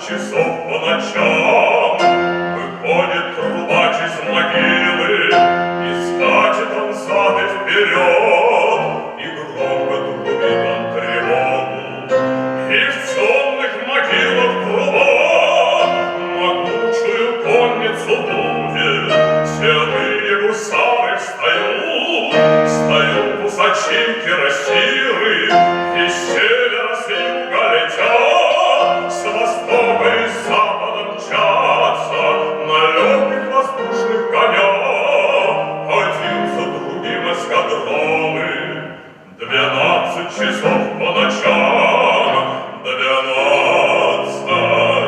часов по ночам выходит трубач из могилы, и скачет он взад и вперед, и громко трубит он тревогу. И в темных могилах труба могучую конницу будет. Седые гусары встают усачи кирасиры, и с севера, с юга летят, с востока и с запада мчатся на легких воздушных конях. Один за другим эскадроны, 12 часов по ночам, 12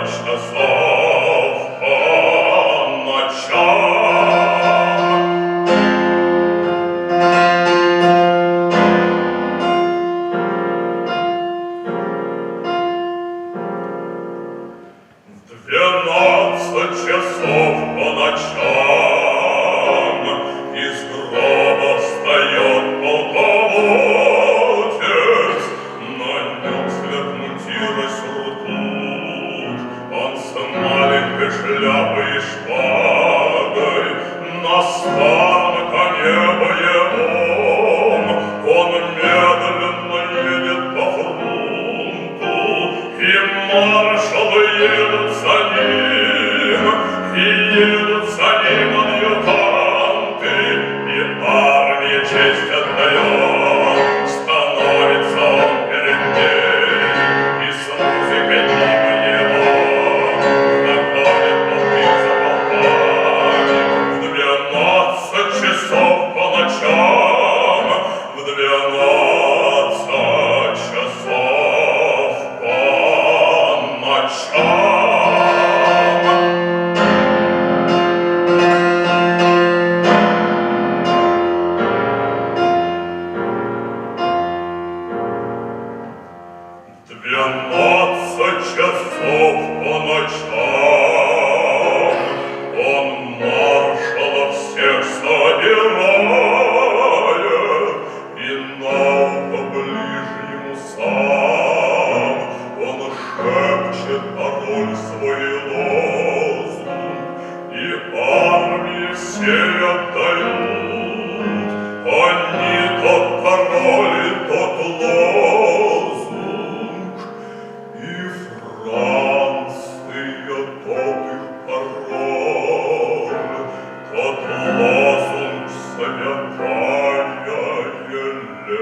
часов по ночам. В 12 часов по ночам из гроба встает полководец, на нем сверх мундира сюртук, он с маленькой шляпой и шпагой, на старом коне боевом. Он медленно едет по фронту, и маршалы едут за ним, и едут за ним адъютанты, и армия честь отдает. Становится он перед ней, и с музыкой мимо него находит полки за полками. В 12 часов по ночам, в 12 часов по ночам. В 12 часов по ночам он маршалов всех собирает, и на ухо ближнему сам он шепчет пароль свой лозунг, и армии все отдают они тот пароль и тот лозунг, и Франция тот их пароль, тот лозунг святая Елена.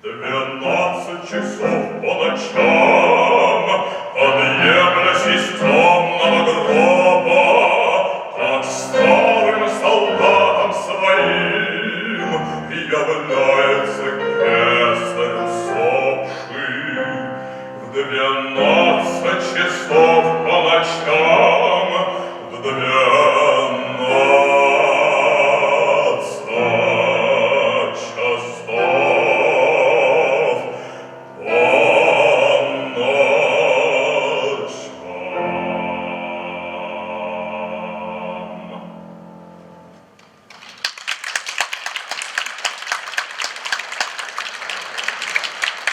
12 часов по ночам, подъемлясь из темного гроба, как старым солдатам своим является кесарь усопший. В 12 часов по ночам, в 12 часов по ночам.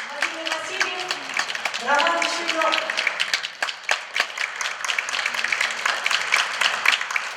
Владимир Васильев, Роман Шилов.